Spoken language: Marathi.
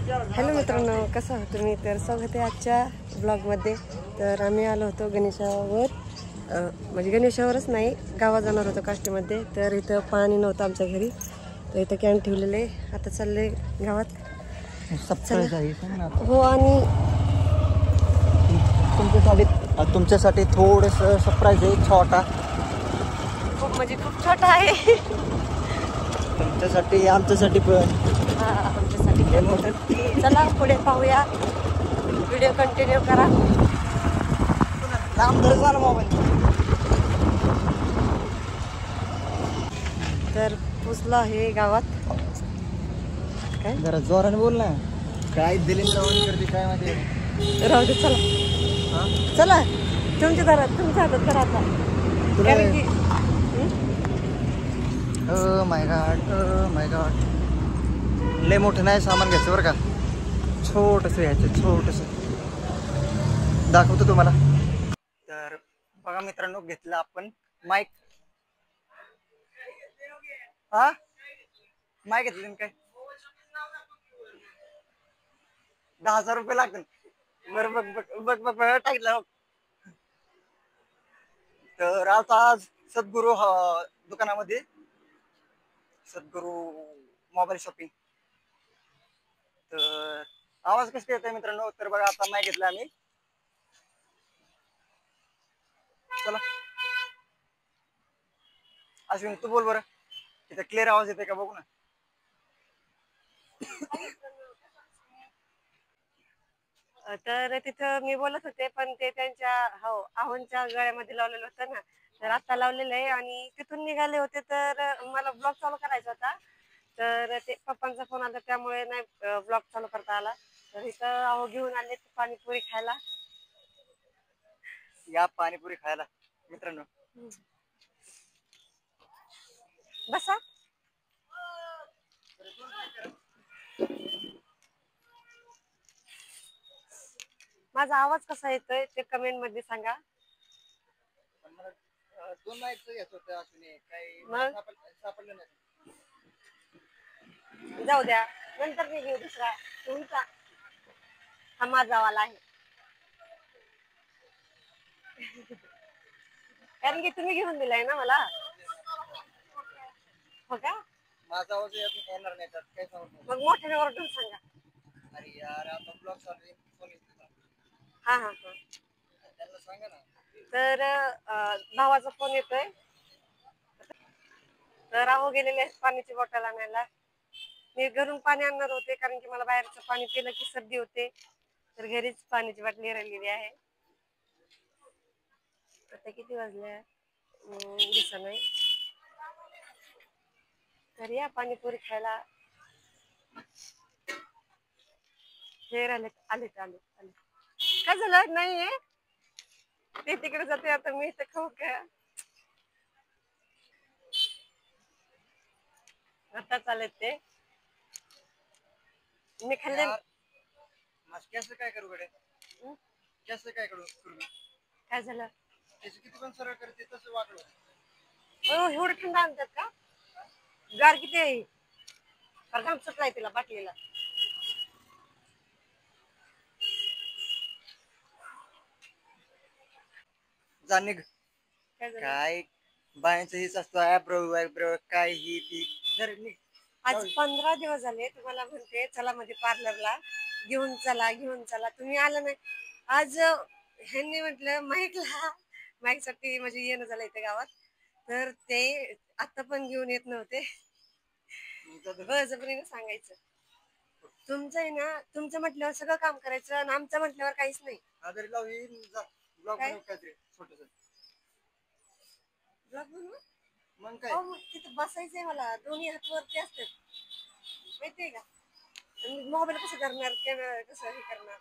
हॅलो मित्रांनो, कसं आहात तुम्ही? तर स्वागत आहे आजच्या ब्लॉगमध्ये. तर आम्ही आलो होतो गणेशावर, म्हणजे गणेशावरच नाही, गावात जाणार होतो काष्टीमध्ये. तर इथं पाणी नव्हतं आमच्या घरी, तर इथं कॅन ठेवलेले. आता चालले गावात. हो, आणि तुमच्यासाठी थोडंसं सरप्राईज आहे, छोटा. खूप म्हणजे खूप छोटा आहे. तुमच्यासाठी, आमच्यासाठी पण. आमच्यासाठी पण मोठं. चला पुढे पाहूया, व्हिडिओ कंटिन्यू करा. मोबाईल. तर पोचलो आहे गावात. काय जरा जोराने बोल ना. काय दिली करते काय माहिती. राहू दे, चला चला. तुमच्या घरात, तुमच्या हातात करा आता. कारण की माय गॉड लय मोठं नाही सामान घ्यायचं बरं का. छोटंसं घ्यायचं, छोटंसं. दाखवतो तुम्हाला. तर बघा मित्रांनो, घेतलं आपण माईक. हा माईक घेतलं काय 10,000 रुपये लागतील. बरं बघ बघ बघ बघ टाकलं. तर आज सद्गुरू दुकानामध्ये, सद्गुरू मोबाईल शॉपिंग. तर आवाज कसं येत आहे मित्रांनो? तर बघा, आता माईक घेतला आम्ही. चला अश्विन, तू बोल बरं, तिथे क्लिअर आवाज येते का बघू ना. तर तिथं मी बोलत होते, पण ते त्यांच्या आहोंच्या गळ्यामध्ये लावलेलं होतं ना. तर आता लावलेलं आहे आणि तिथून निघाले होते. तर मला ब्लॉग चालू करायचा होता, तर ते पप्पांचा फोन आला, त्यामुळे नाही ब्लॉग चालू करता आला. तर इथं आहो घेऊन आले पाणीपुरी खायला. या पाणीपुरी खायला मित्रांनो. बसा. माझा आवाज कसा येतोय ते कमेंट मध्ये सांगा. दोन माईक घ्यायचं होतं अश्विनी, काही मग सापडलं नाही. जाऊ द्या, नंतर मी घेऊ दुसरा. तुमचा हा माझावाला आहे. कारण की तुम्ही घेऊन दिलाय ना मला. हो का? माझा आवाज येणार नाही, काय सांगू मग मोठ्याने ओरडून सांगा. अरे यार, आता ब्लॉग चालू आहे. हा हा हा, त्यांना सांगा ना. तर भावाचा फोन येतोय. तर आहो गेलेले पाण्याची बॉटल आणायला. मी घरून पाणी आणणार होते, कारण की मला बाहेरचं पाणी पिलं की सर्दी होते. तर घरीच पाण्याची बाटली राहिलेली आहे. आता किती वाजल्या दिसत नाही. तर या पाणीपुरी खायला. हे राहिले, आले आले आले. काय झालं? नाहीये ते तिकडे जाते. आता मी इथे खाऊ का? आता चालेल ते. मी खाल्ले. कसं काय करू कडे, कसं काय करू? काय झालं? त्याची किती पण सरळ करते तसं वाटलं. एवढं थंड आणतात का? गार किती आहे? घाम सुटलाय तिला बाटलीला. जाणे काय बायांचं हेच असतं, ॲब्रो काय ही ती. आज 15 दिवस झाले तुम्हाला म्हणते चला मध्ये पार्लरला घेऊन चला घेऊन चला, तुम्ही आला नाही. आज ह्यांनी म्हटलं माईकसाठी म्हणजे येणं झालं इथे गावात. तर ते आता पण घेऊन येत नव्हते. बळजबरीने सांगायचं. तुमचं आहे ना, तुमचं म्हटल्यावर सगळं काम करायचं आणि आमचं म्हटल्यावर काहीच नाही. मग काय, तिथं बसायचंय मला, दोन्ही हात वरती असतात माहितीये का. मोबाईल कसं करणार, कसं हे करणार.